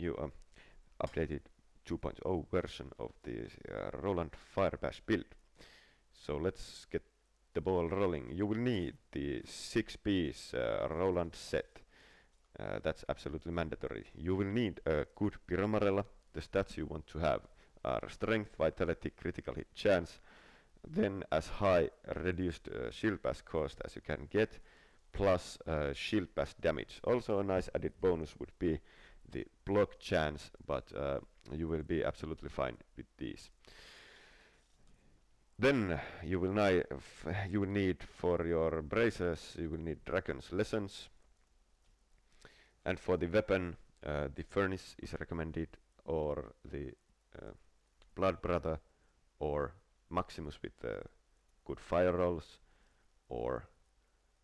you an updated 2.0 version of the Roland Firebash build. So let's get the ball rolling. You will need the 6-piece Roland set. That's absolutely mandatory. You will need a good Pyromarella. The stats you want to have are strength, vitality, critical hit chance, then as high reduced shield bash cost as you can get, plus shield bash damage. Also a nice added bonus would be the block chance, but you will be absolutely fine with these. Then you will need for your bracers, you will need Dragon's Lessons. And for the weapon, the Furnace is recommended, or the Blood Brother, or Maximus with the good fire rolls, or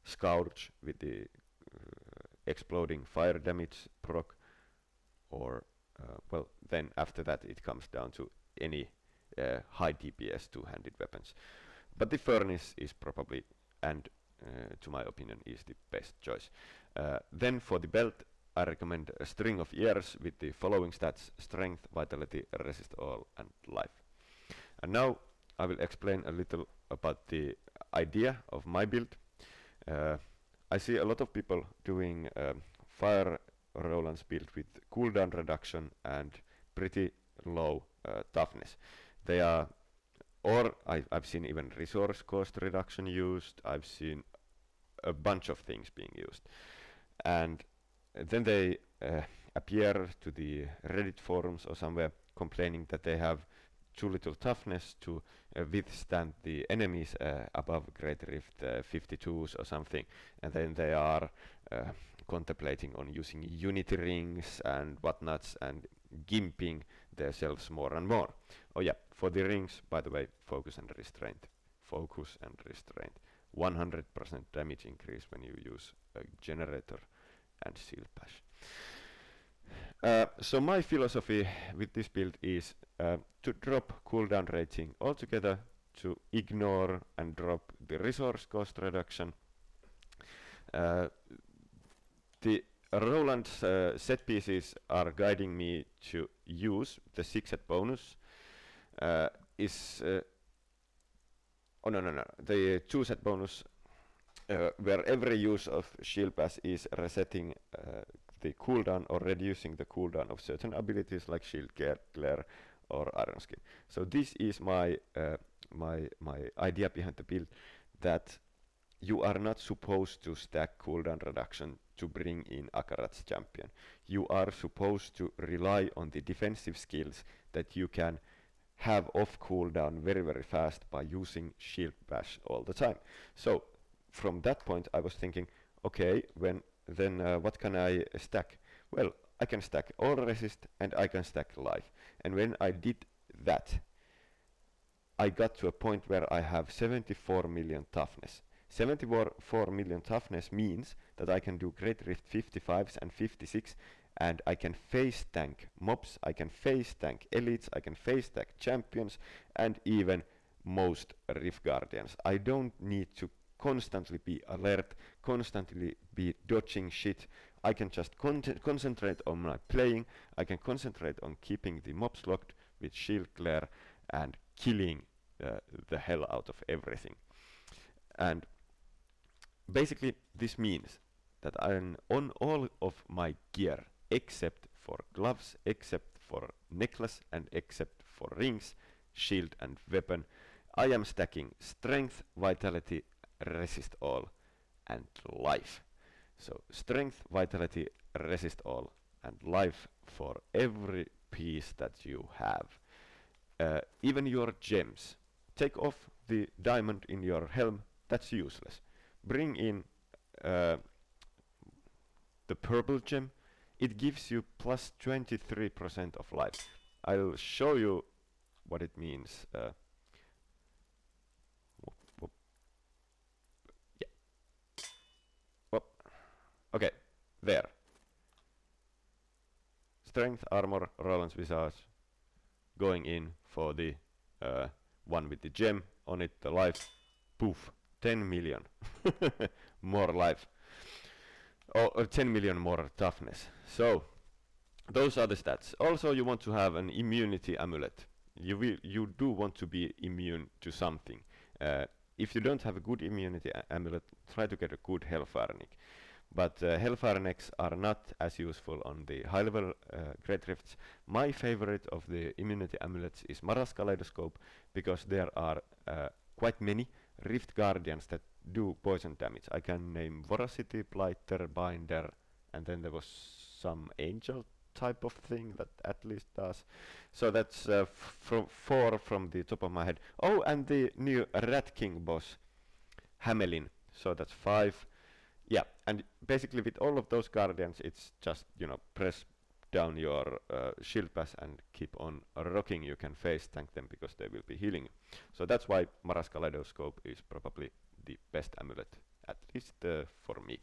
Scourge with the exploding fire damage proc, or well, then after that it comes down to any high DPS two-handed weapons. But the Furnace is probably, and to my opinion, is the best choice. Then for the belt, I recommend a string of ears with the following stats: strength, vitality, resist all, and life. And now I will explain a little about the idea of my build. I see a lot of people doing Fire Roland's build with cooldown reduction and pretty low toughness. They are, or I've seen even resource cost reduction used. I've seen a bunch of things being used, and then they appear to the Reddit forums or somewhere complaining that they have too little toughness to withstand the enemies above Great Rift 52s or something, and then they are contemplating on using unity rings and whatnots and gimping themselves more and more. Oh yeah, for the rings, by the way, focus and restraint. Focus and restraint. 100% damage increase when you use a generator and shield bash. So my philosophy with this build is to drop cooldown rating altogether, to ignore and drop the resource cost reduction. The Roland's set pieces are guiding me to use the 6-set bonus. Oh no, the 2-set bonus, where every use of shield bash is resetting the cooldown or reducing the cooldown of certain abilities like shield glare or iron skin. So this is my my idea behind the build, that you are not supposed to stack cooldown reduction to bring in Akarat's champion. You are supposed to rely on the defensive skills that you can have off cooldown very fast by using shield bash all the time. So from that point I was thinking, okay, what can I stack? Well, I can stack all resist and I can stack life. And when I did that, I got to a point where I have 74 million toughness. 74 million toughness means that I can do Great Rift 55s and 56, and I can face tank mobs, I can face tank elites, I can face tank champions, and even most Rift Guardians. I don't need to constantly be alert, constantly be dodging shit. I can just concentrate on my playing, I can concentrate on keeping the mobs locked with shield glare and killing the hell out of everything. And basically this means that I'm on all of my gear except for gloves, except for necklace, and except for rings, shield and weapon. I am stacking strength, vitality, resist all, and life. So strength, vitality, resist all, and life for every piece that you have. Even your gems. Take off the diamond in your helm, that's useless. Bring in the purple gem. It gives you plus 23% of life. I'll show you what it means. Yeah. Whoop. Okay, there. Strength, armor, Roland's Visage. Going in for the one with the gem on it, the life. Poof. 10 million more life. Or 10 million more toughness. So those are the stats. Also, you want to have an immunity amulet. You do want to be immune to something. If you don't have a good immunity amulet, try to get a good Hellfire Nick. But Hellfire Necks are not as useful on the high level Great Rifts. My favorite of the immunity amulets is Mara's Kaleidoscope, because there are quite many Rift Guardians that do poison damage. I can name Voracity, Blighter, Binder, and then there was some Angel type of thing that at least does. So that's four from the top of my head. Oh, and the new Rat King boss, Hamelin. So that's 5. Yeah, and basically with all of those guardians, it's just, you know, press down your shield pass and keep on rocking. You can face tank them because they will be healing you. So that's why Mara's Kaleidoscope is probably the best amulet, at least for me.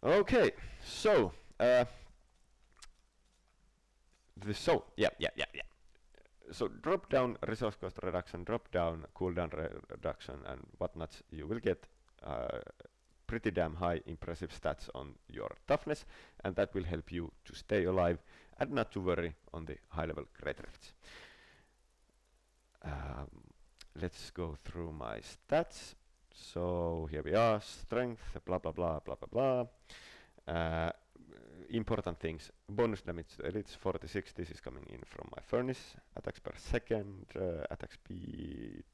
Okay, so so drop down resource cost reduction, drop down cooldown reduction, and whatnot. You will get pretty damn high impressive stats on your toughness, and that will help you to stay alive and not to worry on the high level Great Rifts. Let's go through my stats. So here we are, strength, blah blah blah blah blah blah. Important things: bonus damage to elites 46. This is coming in from my furnace. Attacks per second, attack speed.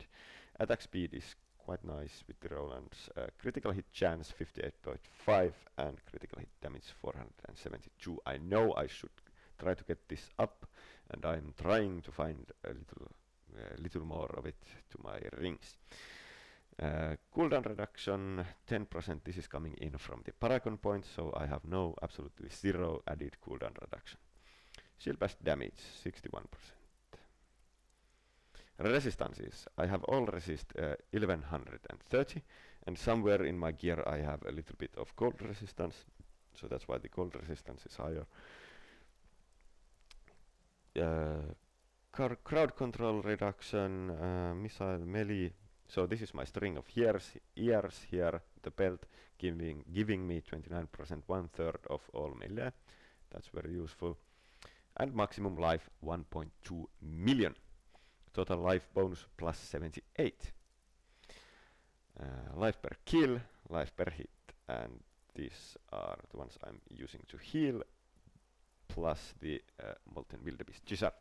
Attack speed is quite nice with the Roland's. Critical hit chance 58.5 and critical hit damage 472. I know I should try to get this up, and I'm trying to find a little more of it to my rings. Cooldown reduction 10%. This is coming in from the Paragon points, so I have absolutely zero added cooldown reduction. Shield bash damage 61%. Resistances, I have all resist 1130, and somewhere in my gear I have a little bit of cold resistance, so that's why the cold resistance is higher. Crowd control reduction, missile melee. So this is my string of ears here, the belt giving me 29%, 1/3 of all melee. That's very useful. And maximum life 1.2 million. Total life bonus plus 78. Life per kill, life per hit, and these are the ones I'm using to heal, plus the Molten Wildebeest Gizzard.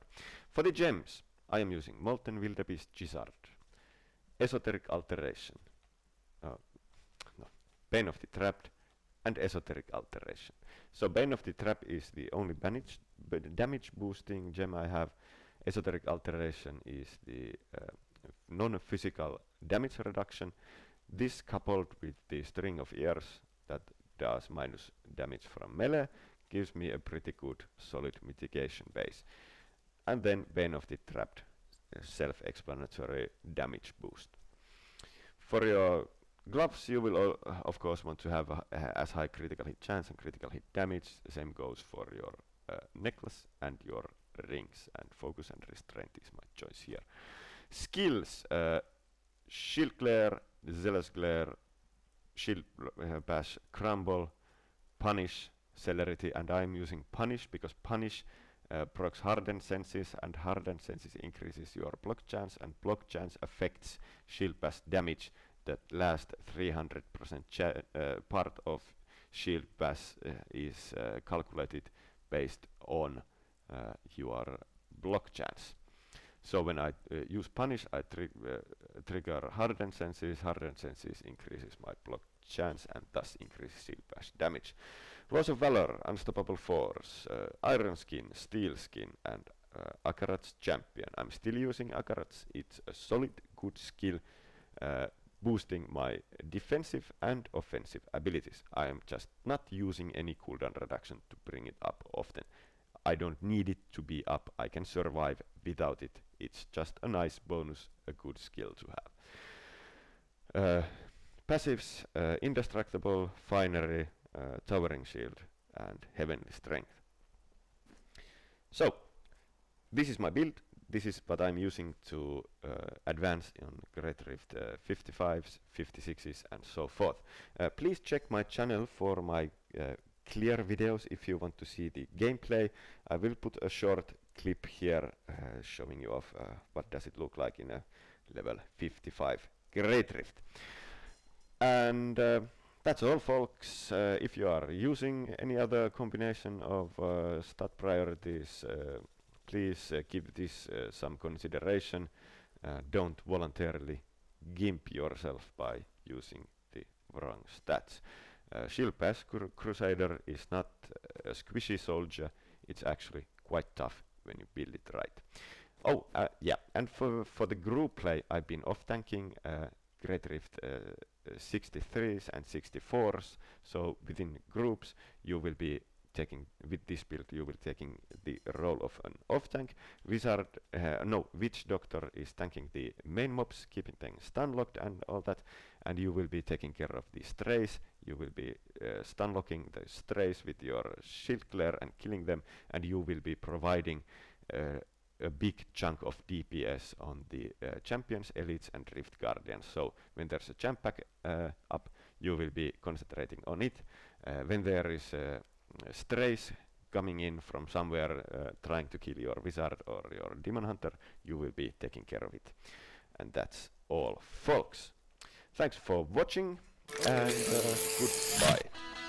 For the gems, I am using Molten Wildebeest Gizzard, Esoteric Alteration, Bane of the Trapped, and Esoteric Alteration. So Bane of the Trap is the only damage boosting gem I have. Esoteric Alteration is the non-physical damage reduction. This coupled with the string of ears that does minus damage from melee gives me a pretty good solid mitigation base. And then Bane of the Trapped, self-explanatory damage boost. For your gloves, you will of course want to have as high critical hit chance and critical hit damage. The same goes for your necklace and your rings, and focus and restraint is my choice here. Skills, shield glare, zealous glare, shield bash, crumble, punish, celerity, and I'm using punish because punish procs hardened senses, and hardened senses increases your block chance, and block chance affects shield bash damage. That last 300% part of shield bash is calculated based on your block chance. So when I use punish, I trigger hardened senses. Hardened senses increases my block chance and thus increases shield bash damage. Loss of Valor, Unstoppable Force, Iron Skin, Steel Skin, and Akarat's Champion. I'm still using Akarat's. It's a solid, good skill, boosting my defensive and offensive abilities. I am just not using any cooldown reduction to bring it up often. I don't need it to be up. I can survive without it. It's just a nice bonus, a good skill to have. Passives, Indestructible, Finery, Towering Shield, and Heavenly Strength. So, this is my build. This is what I'm using to advance on Great Rift 55s, 56s, and so forth. Please check my channel for my clear videos if you want to see the gameplay. I will put a short clip here showing you off what does it look like in a level 55 Great Rift. And that's all, folks. If you are using any other combination of stat priorities, please give this some consideration. Don't voluntarily gimp yourself by using the wrong stats. Shield Pass Crusader is not a squishy soldier, it's actually quite tough when you build it right. Oh, yeah, and for the group play, I've been off-tanking Great Rift 63s and 64s, so within groups you will be taking, with this build, you will taking the role of an off-tank. Witch Doctor is tanking the main mobs, keeping them stun-locked and all that, and you will be taking care of the strays. You will be stun-locking the strays with your shield glare and killing them, and you will be providing a big chunk of DPS on the champions, elites and Rift Guardians. So when there's a champ pack up, you will be concentrating on it. When there is strays coming in from somewhere trying to kill your wizard or your demon hunter, you will be taking care of it. And that's all, folks. Thanks for watching, and goodbye.